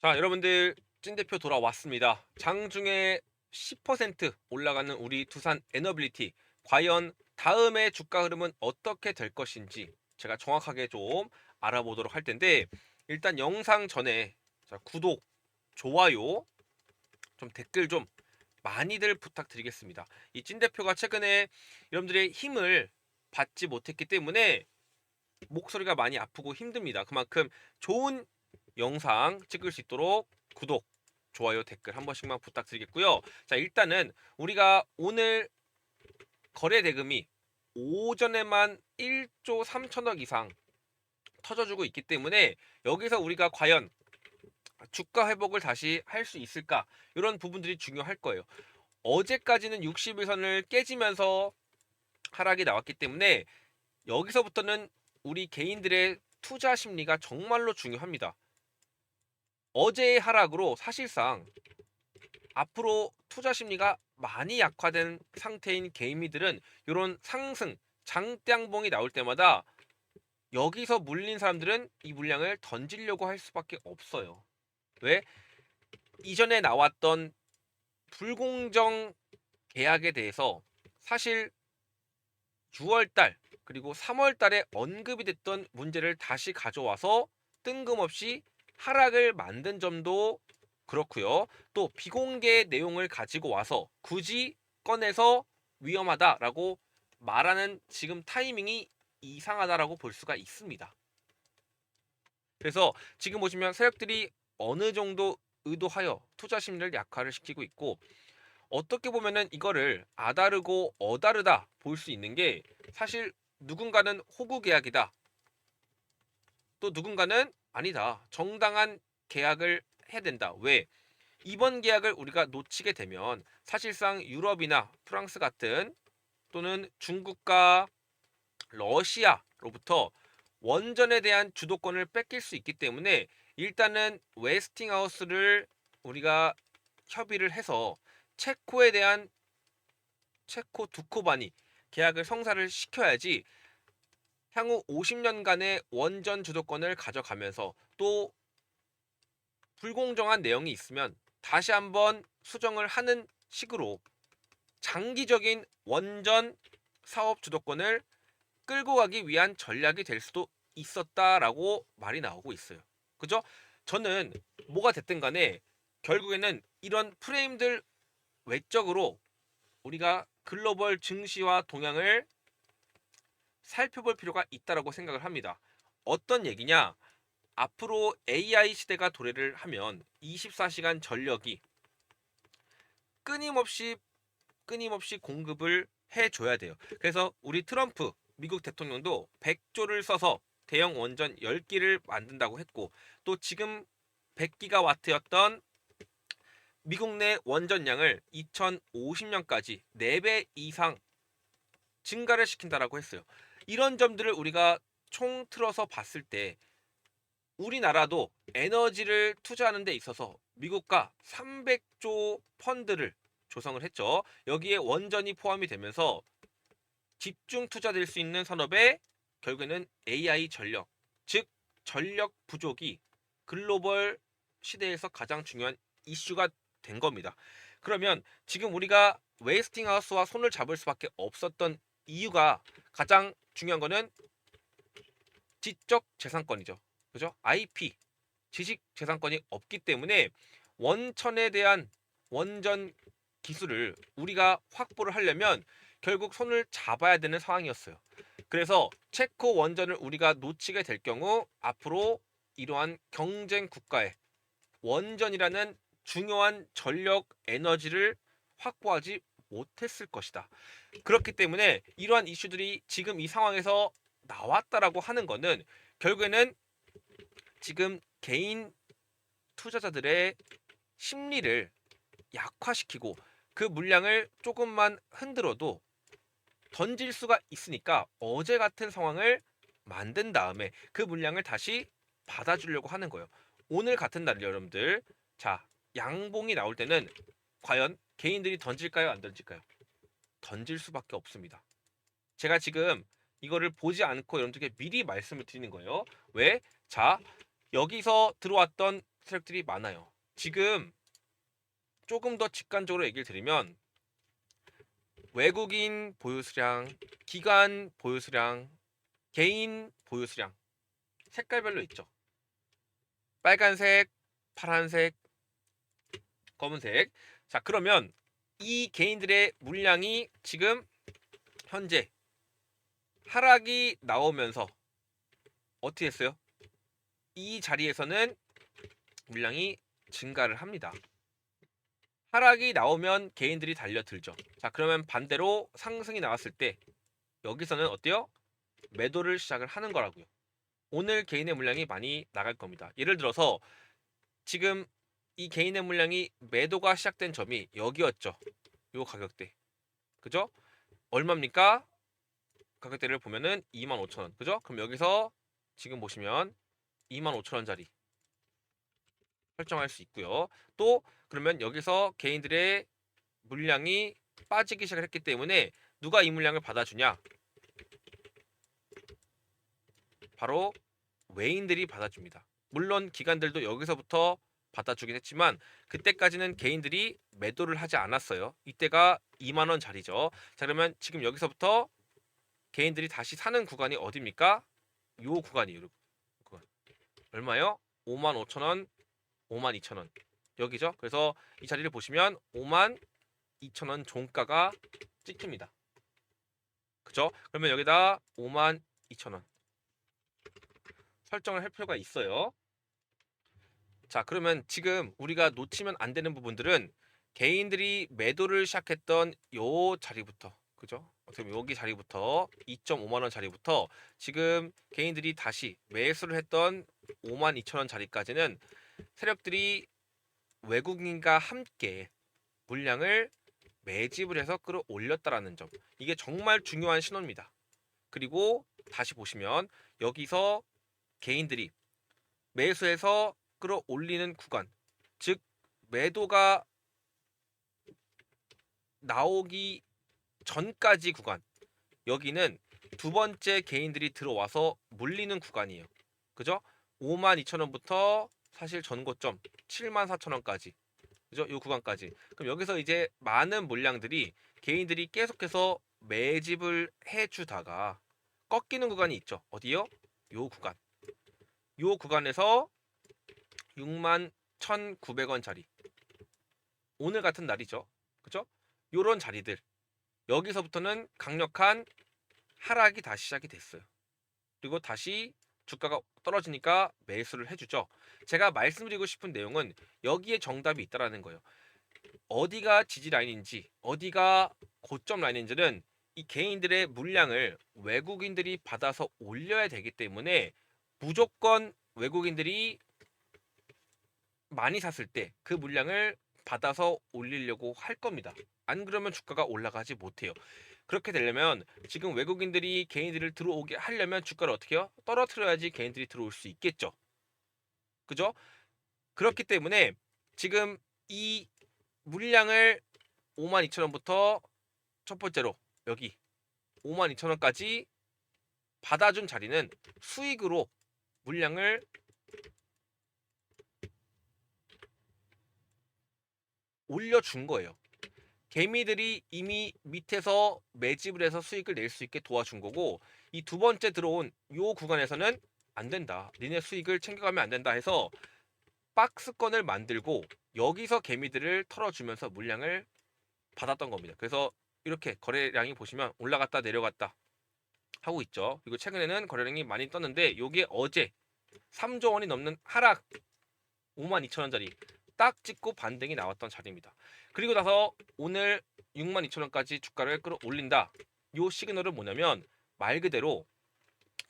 자, 여러분들 찐대표 돌아왔습니다. 장중에 10% 올라가는 우리 두산 에너빌리티, 과연 다음의 주가 흐름은 어떻게 될 것인지 제가 정확하게 좀 알아보도록 할 텐데, 일단 영상 전에 자, 구독, 좋아요, 좀 댓글 좀 많이들 부탁드리겠습니다. 이 찐대표가 최근에 여러분들의 힘을 받지 못했기 때문에 목소리가 많이 아프고 힘듭니다. 그만큼 좋은 영상 찍을 수 있도록 구독, 좋아요, 댓글 한 번씩만 부탁드리겠고요. 자, 일단은 우리가 오늘 거래 대금이 오전에만 1조 3천억 이상 터져주고 있기 때문에 여기서 우리가 과연 주가 회복을 다시 할 수 있을까? 이런 부분들이 중요할 거예요. 어제까지는 60일선을 깨지면서 하락이 나왔기 때문에 여기서부터는 우리 개인들의 투자 심리가 정말로 중요합니다. 어제의 하락으로 사실상 앞으로 투자 심리가 많이 약화된 상태인 개인미들은 이런 상승, 장땡봉이 나올 때마다 여기서 물린 사람들은 이 물량을 던지려고 할 수밖에 없어요. 왜? 이전에 나왔던 불공정 계약에 대해서 사실 6월달 그리고 3월달에 언급이 됐던 문제를 다시 가져와서 뜬금없이 하락을 만든 점도 그렇고요. 또 비공개 내용을 가지고 와서 굳이 꺼내서 위험하다라고 말하는 지금 타이밍이 이상하다라고 볼 수가 있습니다. 그래서 지금 보시면 세력들이 어느 정도 의도하여 투자 심리를 약화를 시키고 있고, 어떻게 보면은 이거를 아다르고 어다르다 볼 수 있는 게, 사실 누군가는 호구 계약이다, 또 누군가는 아니다, 정당한 계약을 해야 된다. 왜? 이번 계약을 우리가 놓치게 되면 사실상 유럽이나 프랑스 같은, 또는 중국과 러시아로부터 원전에 대한 주도권을 뺏길 수 있기 때문에 일단은 웨스팅하우스를 우리가 협의를 해서 체코에 대한 체코 두코바니 계약을 성사를 시켜야지 향후 50년간의 원전 주도권을 가져가면서, 또 불공정한 내용이 있으면 다시 한번 수정을 하는 식으로 장기적인 원전 사업 주도권을 끌고 가기 위한 전략이 될 수도 있었다라고 말이 나오고 있어요. 그죠? 저는 뭐가 됐든 간에 결국에는 이런 프레임들 외적으로 우리가 글로벌 증시와 동향을 살펴볼 필요가 있다라고 생각을 합니다. 어떤 얘기냐? 앞으로 AI 시대가 도래를 하면 24시간 전력이 끊임없이 공급을 해줘야 돼요. 그래서 우리 트럼프 미국 대통령도 100조를 써서 대형 원전 10기를 만든다고 했고, 또 지금 100기가와트였던 미국 내 원전량을 2050년까지 4배 이상 증가를 시킨다라고 했어요. 이런 점들을 우리가 총 틀어서 봤을 때 우리나라도 에너지를 투자하는 데 있어서 미국과 300조 펀드를 조성을 했죠. 여기에 원전이 포함이 되면서 집중 투자될 수 있는 산업에 결국에는 AI 전력, 즉 전력 부족이 글로벌 시대에서 가장 중요한 이슈가 된 겁니다. 그러면 지금 우리가 웨스팅하우스와 손을 잡을 수밖에 없었던 이유가, 가장 중요한 거는 지적 재산권이죠. 그죠? IP, 지식 재산권이 없기 때문에 원천에 대한 원전 기술을 우리가 확보를 하려면 결국 손을 잡아야 되는 상황이었어요. 그래서 체코 원전을 우리가 놓치게 될 경우 앞으로 이러한 경쟁 국가의 원전이라는 중요한 전력 에너지를 확보하지 못했을 것이다. 그렇기 때문에 이러한 이슈들이 지금 이 상황에서 나왔다라고 하는 거는 결국에는 지금 개인 투자자들의 심리를 약화시키고 그 물량을 조금만 흔들어도 던질 수가 있으니까 어제 같은 상황을 만든 다음에 그 물량을 다시 받아주려고 하는 거예요. 오늘 같은 날 여러분들, 자, 양봉이 나올 때는 과연 개인들이 던질까요, 안 던질까요? 던질 수밖에 없습니다. 제가 지금 이거를 보지 않고 여러분들께 미리 말씀을 드리는 거예요. 왜? 자, 여기서 들어왔던 세력들이 많아요. 지금 조금 더 직관적으로 얘기를 드리면 외국인 보유 수량, 기관 보유 수량, 개인 보유 수량 색깔별로 있죠. 빨간색, 파란색, 검은색. 자, 그러면 이 개인들의 물량이 지금 현재 하락이 나오면서 어떻게 했어요? 이 자리에서는 물량이 증가를 합니다. 하락이 나오면 개인들이 달려들죠. 자, 그러면 반대로 상승이 나왔을 때 여기서는 어때요? 매도를 시작을 하는 거라고요. 오늘 개인의 물량이 많이 나갈 겁니다. 예를 들어서 지금 이 개인의 물량이 매도가 시작된 점이 여기였죠. 요 가격대. 그죠? 얼마입니까? 가격대를 보면은 25,000원. 그죠? 그럼 여기서 지금 보시면 25,000원짜리 설정할 수 있고요. 또 그러면 여기서 개인들의 물량이 빠지기 시작을 했기 때문에 누가 이 물량을 받아주냐? 바로 외인들이 받아줍니다. 물론 기관들도 여기서부터 받아주긴 했지만 그때까지는 개인들이 매도를 하지 않았어요. 이때가 2만원 자리죠. 자, 그러면 지금 여기서부터 개인들이 다시 사는 구간이 어디입니까? 요 구간이에요. 구간. 얼마요? 55,000원, 52,000원. 여기죠. 그래서 이 자리를 보시면 52,000원 종가가 찍힙니다. 그죠? 그러면 여기다 52,000원 설정을 할 필요가 있어요. 자, 그러면 지금 우리가 놓치면 안 되는 부분들은 개인들이 매도를 시작했던 요 자리부터, 그죠? 어떻게 보면 여기 자리부터 2.5만 원 자리부터 지금 개인들이 다시 매수를 했던 52,000원 자리까지는 세력들이 외국인과 함께 물량을 매집을 해서 끌어올렸다라는 점. 이게 정말 중요한 신호입니다. 그리고 다시 보시면 여기서 개인들이 매수해서 끌어올리는 구간, 즉 매도가 나오기 전까지 구간, 여기는 두 번째 개인들이 들어와서 물리는 구간이에요. 그죠? 52,000원부터 사실 전고점 74,000원까지, 그죠? 이 구간까지. 그럼 여기서 이제 많은 물량들이 개인들이 계속해서 매집을 해주다가 꺾이는 구간이 있죠. 어디요? 요 구간. 요 구간에서 61,900원짜리. 오늘 같은 날이죠. 그죠? 요런 자리들. 여기서부터는 강력한 하락이 다시 시작이 됐어요. 그리고 다시 주가가 떨어지니까 매수를 해주죠. 제가 말씀드리고 싶은 내용은 여기에 정답이 있다라는 거예요. 어디가 지지 라인인지, 어디가 고점 라인인지는 이 개인들의 물량을 외국인들이 받아서 올려야 되기 때문에 무조건 외국인들이 많이 샀을 때 그 물량을 받아서 올리려고 할 겁니다. 안 그러면 주가가 올라가지 못해요. 그렇게 되려면 지금 외국인들이 개인들을 들어오게 하려면 주가를 어떻게 해요? 떨어뜨려야지 개인들이 들어올 수 있겠죠. 그죠? 그렇기 때문에 지금 이 물량을 52,000원부터 첫 번째로 여기 52,000원까지 받아준 자리는 수익으로 물량을 올려준 거예요. 개미들이 이미 밑에서 매집을 해서 수익을 낼 수 있게 도와준 거고, 이 두 번째 들어온 요 구간에서는 안 된다, 니네 수익을 챙겨가면 안 된다 해서 박스권을 만들고 여기서 개미들을 털어주면서 물량을 받았던 겁니다. 그래서 이렇게 거래량이 보시면 올라갔다 내려갔다 하고 있죠. 그리고 최근에는 거래량이 많이 떴는데 요게 어제 3조 원이 넘는 하락 52,000원짜리 딱 찍고 반등이 나왔던 자리입니다. 그리고 나서 오늘 62,000원까지 주가를 끌어올린다. 요 시그널은 뭐냐면 말 그대로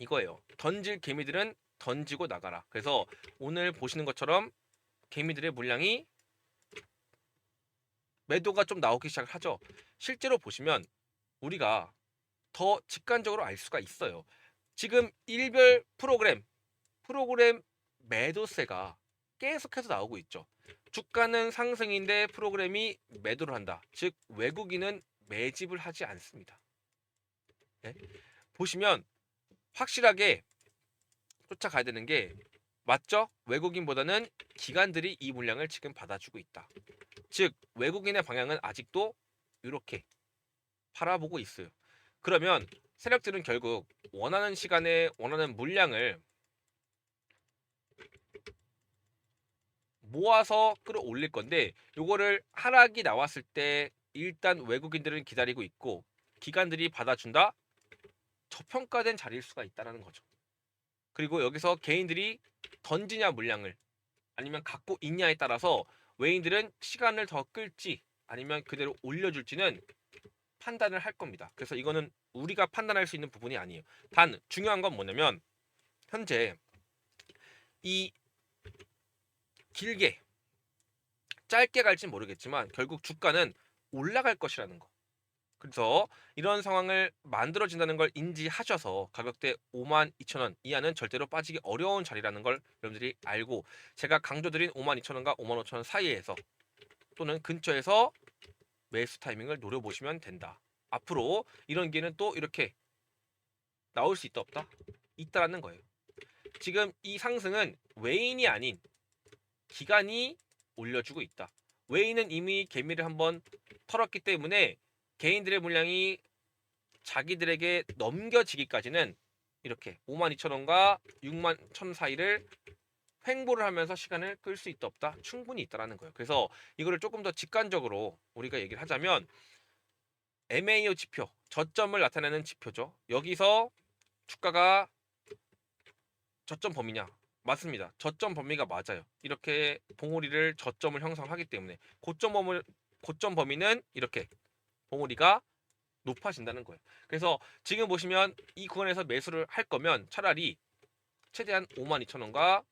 이거예요. 던질 개미들은 던지고 나가라. 그래서 오늘 보시는 것처럼 개미들의 물량이 매도가 좀 나오기 시작을 하죠. 실제로 보시면 우리가 더 직관적으로 알 수가 있어요. 지금 일별 프로그램 매도세가 계속해서 나오고 있죠. 주가는 상승인데 프로그램이 매도를 한다. 즉 외국인은 매집을 하지 않습니다. 네? 보시면 확실하게 쫓아가야 되는 게 맞죠? 외국인보다는 기관들이 이 물량을 지금 받아주고 있다. 즉 외국인의 방향은 아직도 이렇게 바라보고 있어요. 그러면 세력들은 결국 원하는 시간에 원하는 물량을 모아서 끌어올릴 건데, 요거를 하락이 나왔을 때 일단 외국인들은 기다리고 있고 기관들이 받아준다? 저평가된 자리일 수가 있다는 거죠. 그리고 여기서 개인들이 던지냐 물량을, 아니면 갖고 있냐에 따라서 외인들은 시간을 더 끌지 아니면 그대로 올려줄지는 판단을 할 겁니다. 그래서 이거는 우리가 판단할 수 있는 부분이 아니에요. 단 중요한 건 뭐냐면, 현재 이 길게 짧게 갈진 모르겠지만 결국 주가는 올라갈 것이라는 거. 그래서 이런 상황을 만들어진다는 걸 인지하셔서 가격대 52,000원 이하는 절대로 빠지기 어려운 자리라는 걸 여러분들이 알고, 제가 강조드린 52,000원과 55,000원 사이에서 또는 근처에서 매수 타이밍을 노려보시면 된다. 앞으로 이런 기회는 또 이렇게 나올 수 있다 없다? 있다라는 거예요. 지금 이 상승은 외인이 아닌 기관이 올려주고 있다. 외인은 이미 개미를 한번 털었기 때문에 개인들의 물량이 자기들에게 넘겨지기까지는 이렇게 52,000원과 61,000원 사이를 횡보를 하면서 시간을 끌 수 있다 없다? 충분히 있다라는 거예요. 그래서 이거를 조금 더 직관적으로 우리가 얘기를 하자면, MAO 지표, 저점을 나타내는 지표죠. 여기서 주가가 저점 범위냐? 맞습니다. 저점 범위가 맞아요. 이렇게 봉우리를 저점을 형성하기 때문에 고점 범위는 이렇게 봉우리가 높아진다는 거예요. 그래서 지금 보시면 이 구간에서 매수를 할 거면 차라리 최대한 52,000원과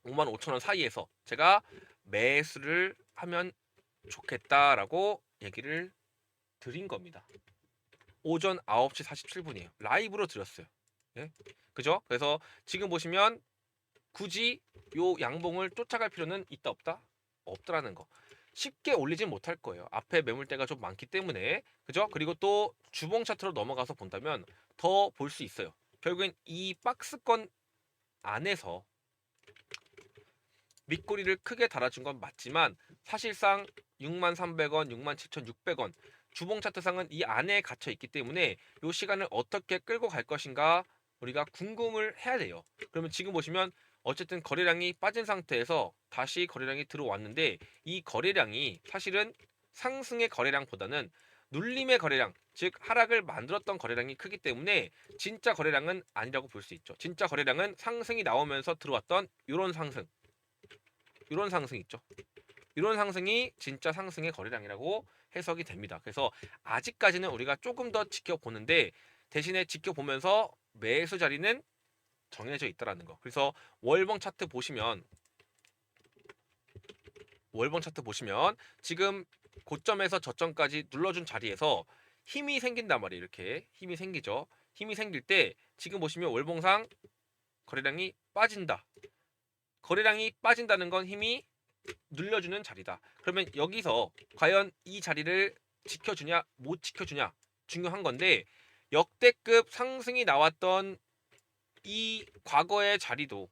55,000원 사이에서 제가 매수를 하면 좋겠다라고 얘기를 드린 겁니다. 오전 9시 47분이에요. 라이브로 드렸어요. 예? 그죠? 그래서 지금 보시면 굳이 요 양봉을 쫓아갈 필요는 있다 없다? 없더라는 거. 쉽게 올리진 못할 거예요. 앞에 매물대가 좀 많기 때문에. 그죠? 그리고 또 주봉 차트로 넘어가서 본다면 더 볼 수 있어요. 결국엔 이 박스권 안에서 밑꼬리를 크게 달아준 건 맞지만 사실상 63,300원, 67,600원 주봉 차트상은 이 안에 갇혀 있기 때문에 이 시간을 어떻게 끌고 갈 것인가 우리가 궁금을 해야 돼요. 그러면 지금 보시면 어쨌든 거래량이 빠진 상태에서 다시 거래량이 들어왔는데, 이 거래량이 사실은 상승의 거래량보다는 눌림의 거래량, 즉 하락을 만들었던 거래량이 크기 때문에 진짜 거래량은 아니라고 볼 수 있죠. 진짜 거래량은 상승이 나오면서 들어왔던 이런 상승, 이런 상승 있죠. 이런 상승이 진짜 상승의 거래량이라고 해석이 됩니다. 그래서 아직까지는 우리가 조금 더 지켜보는데, 대신에 지켜보면서 매수 자리는 정해져 있다라는 거. 그래서 월봉 차트 보시면 지금 고점에서 저점까지 눌러준 자리에서 힘이 생긴단 말이에요. 이렇게 힘이 생기죠. 힘이 생길 때 지금 보시면 월봉상 거래량이 빠진다. 거래량이 빠진다는 건 힘이 눌려주는 자리다. 그러면 여기서 과연 이 자리를 지켜주냐 못 지켜주냐 중요한 건데, 역대급 상승이 나왔던 이 과거의 자리도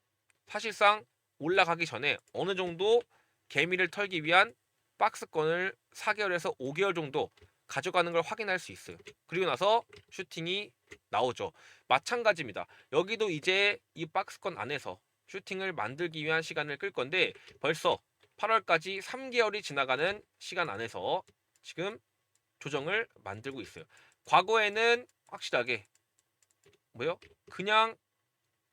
사실상 올라가기 전에 어느 정도 개미를 털기 위한 박스권을 4개월에서 5개월 정도 가져가는 걸 확인할 수 있어요. 그리고 나서 슈팅이 나오죠. 마찬가지입니다. 여기도 이제 이 박스권 안에서 슈팅을 만들기 위한 시간을 끌 건데, 벌써 8월까지 3개월이 지나가는 시간 안에서 지금 조정을 만들고 있어요. 과거에는 확실하게 뭐요? 그냥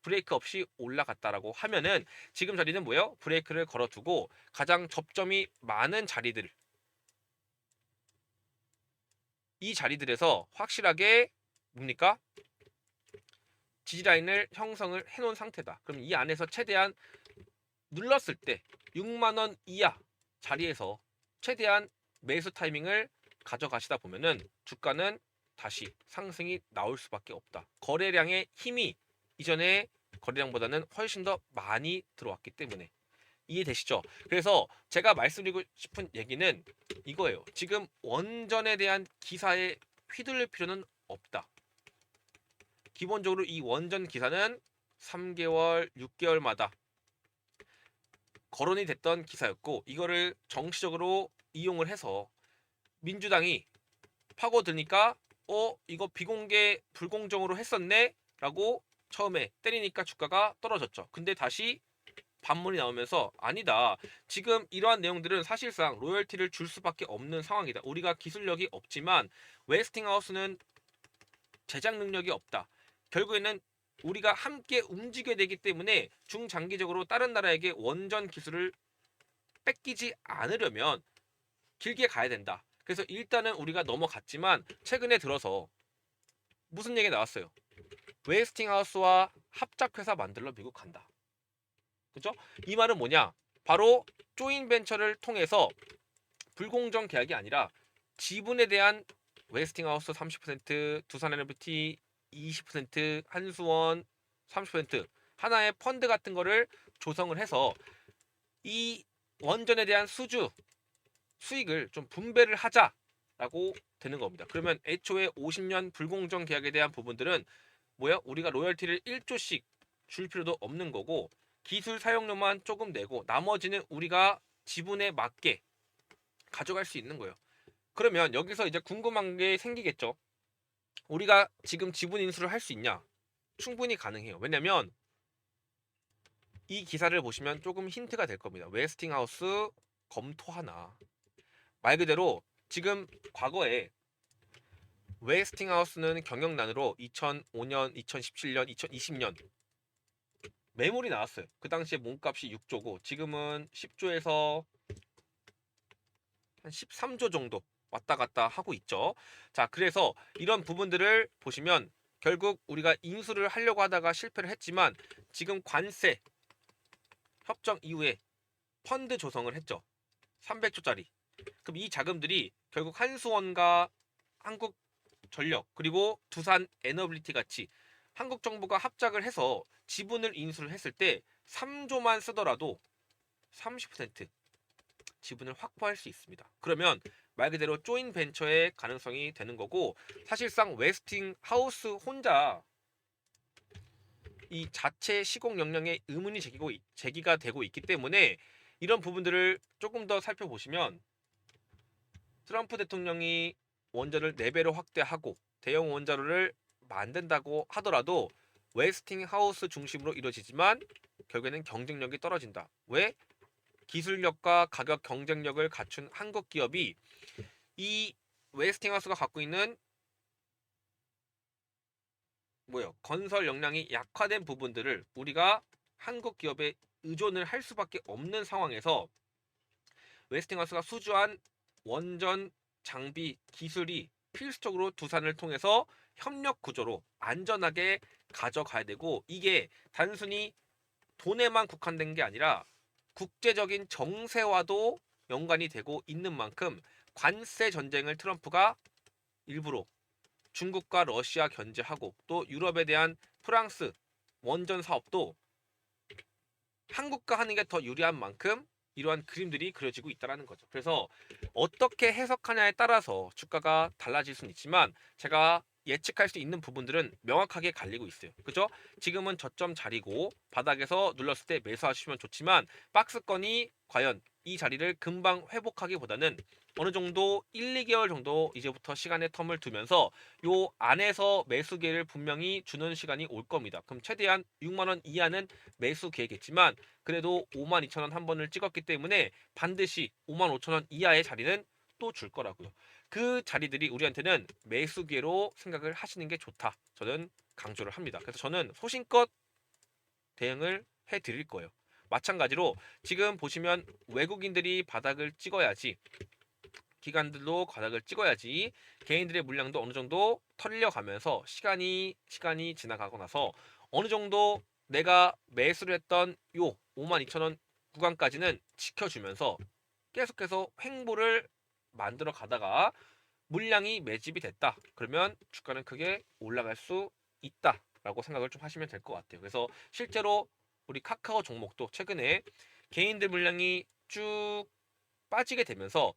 브레이크 없이 올라갔다라고 하면은 지금 자리는 뭐예요? 브레이크를 걸어두고 가장 접점이 많은 자리들, 이 자리들에서 확실하게 뭡니까? 지지라인을 형성을 해놓은 상태다. 그럼 이 안에서 최대한 눌렀을 때 6만원 이하 자리에서 최대한 매수 타이밍을 가져가시다 보면은 주가는 다시 상승이 나올 수밖에 없다. 거래량의 힘이 이전에 거래량보다는 훨씬 더 많이 들어왔기 때문에. 이해되시죠? 그래서 제가 말씀드리고 싶은 얘기는 이거예요. 지금 원전에 대한 기사에 휘둘릴 필요는 없다. 기본적으로 이 원전 기사는 3개월, 6개월마다 거론이 됐던 기사였고 이거를 정치적으로 이용을 해서 민주당이 파고드니까 이거 비공개 불공정으로 했었네 라고 처음에 때리니까 주가가 떨어졌죠. 근데 다시 반문이 나오면서 아니다. 지금 이러한 내용들은 사실상 로열티를 줄 수밖에 없는 상황이다. 우리가 기술력이 없지만 웨스팅하우스는 제작 능력이 없다. 결국에는 우리가 함께 움직여야 되기 때문에 중장기적으로 다른 나라에게 원전 기술을 뺏기지 않으려면 길게 가야 된다. 그래서 일단은 우리가 넘어갔지만 최근에 들어서 무슨 얘기 나왔어요? 웨스팅하우스와 합작회사 만들러 미국 간다. 그죠? 이 말은 뭐냐? 바로 조인벤처를 통해서 불공정 계약이 아니라 지분에 대한 웨스팅하우스 30%, 두산에너비티 20%, 한수원 30% 하나의 펀드 같은 거를 조성을 해서 이 원전에 대한 수익을 좀 분배를 하자라고 되는 겁니다. 그러면 애초에 50년 불공정 계약에 대한 부분들은 뭐야? 우리가 로열티를 1조씩 줄 필요도 없는 거고 기술 사용료만 조금 내고 나머지는 우리가 지분에 맞게 가져갈 수 있는 거예요. 그러면 여기서 이제 궁금한 게 생기겠죠. 우리가 지금 지분 인수를 할 수 있냐? 충분히 가능해요. 왜냐면 이 기사를 보시면 조금 힌트가 될 겁니다. 웨스팅하우스 검토하나. 말 그대로 지금 과거에 웨스팅하우스는 경영난으로 2005년, 2017년, 2020년 매물이 나왔어요. 그 당시에 몸값이 6조고 지금은 10조에서 한 13조 정도 왔다 갔다 하고 있죠. 자, 그래서 이런 부분들을 보시면 결국 우리가 인수를 하려고 하다가 실패를 했지만 지금 관세 협정 이후에 펀드 조성을 했죠. 300조짜리. 그럼 이 자금들이 결국 한수원과 한국전력 그리고 두산 에너빌리티 같이 한국 정부가 합작을 해서 지분을 인수를 했을 때 3조만 쓰더라도 30% 지분을 확보할 수 있습니다. 그러면 말 그대로 조인 벤처의 가능성이 되는 거고 사실상 웨스팅하우스 혼자 이 자체 시공 역량에 의문이 제기가 되고 있기 때문에 이런 부분들을 조금 더 살펴보시면 트럼프 대통령이 원자를 4배로 확대하고 대형 원자로를 만든다고 하더라도 웨스팅하우스 중심으로 이루어지지만 결국에는 경쟁력이 떨어진다. 왜? 기술력과 가격 경쟁력을 갖춘 한국 기업이 이 웨스팅하우스가 갖고 있는 건설 역량이 약화된 부분들을 우리가 한국 기업에 의존을 할 수밖에 없는 상황에서 웨스팅하우스가 수주한 원전 장비 기술이 필수적으로 두산을 통해서 협력 구조로 안전하게 가져가야 되고 이게 단순히 돈에만 국한된 게 아니라 국제적인 정세와도 연관이 되고 있는 만큼 관세 전쟁을 트럼프가 일부러 중국과 러시아 견제하고 또 유럽에 대한 프랑스 원전 사업도 한국과 하는 게 더 유리한 만큼 이러한 그림들이 그려지고 있다는 거죠. 그래서 어떻게 해석하냐에 따라서 주가가 달라질 수는 있지만 제가 예측할 수 있는 부분들은 명확하게 갈리고 있어요. 그죠? 지금은 저점 자리고 바닥에서 눌렀을 때 매수하시면 좋지만 박스권이 과연 이 자리를 금방 회복하기보다는 어느 정도 1, 2개월 정도 이제부터 시간의 텀을 두면서 요 안에서 매수 기회를 분명히 주는 시간이 올 겁니다. 그럼 최대한 6만원 이하는 매수 기회겠지만 그래도 52,000원 한 번을 찍었기 때문에 반드시 55,000원 이하의 자리는 또 줄 거라고요. 그 자리들이 우리한테는 매수 기회로 생각을 하시는 게 좋다. 저는 강조를 합니다. 그래서 저는 소신껏 대응을 해드릴 거예요. 마찬가지로 지금 보시면 외국인들이 바닥을 찍어야지 기관들도 바닥을 찍어야지 개인들의 물량도 어느 정도 털려가면서 시간이 지나가고 나서 어느 정도 내가 매수를 했던 요 52,000원 구간까지는 지켜주면서 계속해서 횡보를 만들어 가다가 물량이 매집이 됐다. 그러면 주가는 크게 올라갈 수 있다라고 생각을 좀 하시면 될 것 같아요. 그래서 실제로 우리 카카오 종목도 최근에 개인들 물량이 쭉 빠지게 되면서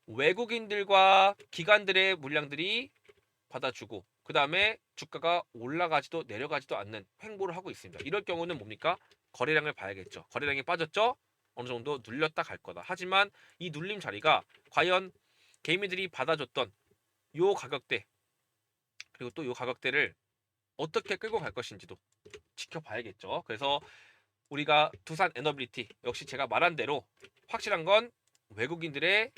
외국인들과 기관들의 물량들이 받아주고 그 다음에 주가가 올라가지도 내려가지도 않는 횡보를 하고 있습니다. 이럴 경우는 뭡니까? 거래량을 봐야겠죠. 거래량이 빠졌죠? 어느 정도 눌렸다 갈 거다. 하지만 이 눌림 자리가 과연 개미들이 받아줬던 요 가격대, 그리고 또 요 가격대를 어떻게 끌고 갈 것인지도 지켜봐야겠죠. 그래서 우리가 두산 에너빌리티, 역시 제가 말한 대로 확실한 건 외국인들의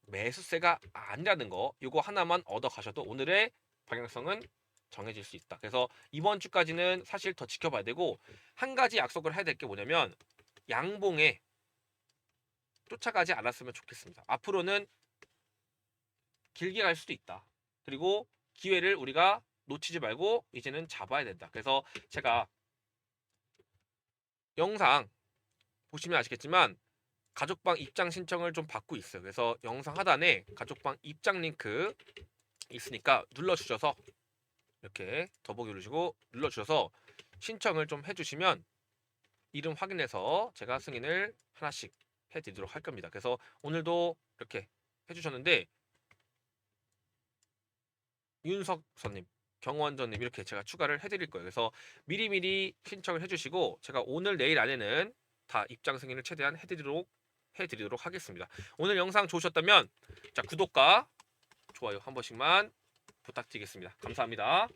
매수세가 아니라는 거, 요거 하나만 얻어 가셔도 오늘의 방향성은 정해질 수 있다. 그래서 이번 주까지는 사실 더 지켜봐야 되고, 한 가지 약속을 해야 될 게 뭐냐면 양봉에 쫓아가지 않았으면 좋겠습니다. 앞으로는 길게 갈 수도 있다. 그리고 기회를 우리가 놓치지 말고 이제는 잡아야 된다. 그래서 제가 영상 보시면 아시겠지만 가족방 입장 신청을 좀 받고 있어요. 그래서 영상 하단에 가족방 입장 링크 있으니까 눌러주셔서, 이렇게 더보기 누르시고 눌러주셔서 신청을 좀 해주시면 이름 확인해서 제가 승인을 하나씩 해드리도록 할 겁니다. 그래서 오늘도 이렇게 해주셨는데 윤석선님, 경원전님 이렇게 제가 추가를 해드릴 거예요. 그래서 미리미리 신청을 해주시고 제가 오늘 내일 안에는 다 입장 승인을 최대한 해드리도록 하겠습니다. 오늘 영상 좋으셨다면 자, 구독과 좋아요 한 번씩만 부탁드리겠습니다. 감사합니다.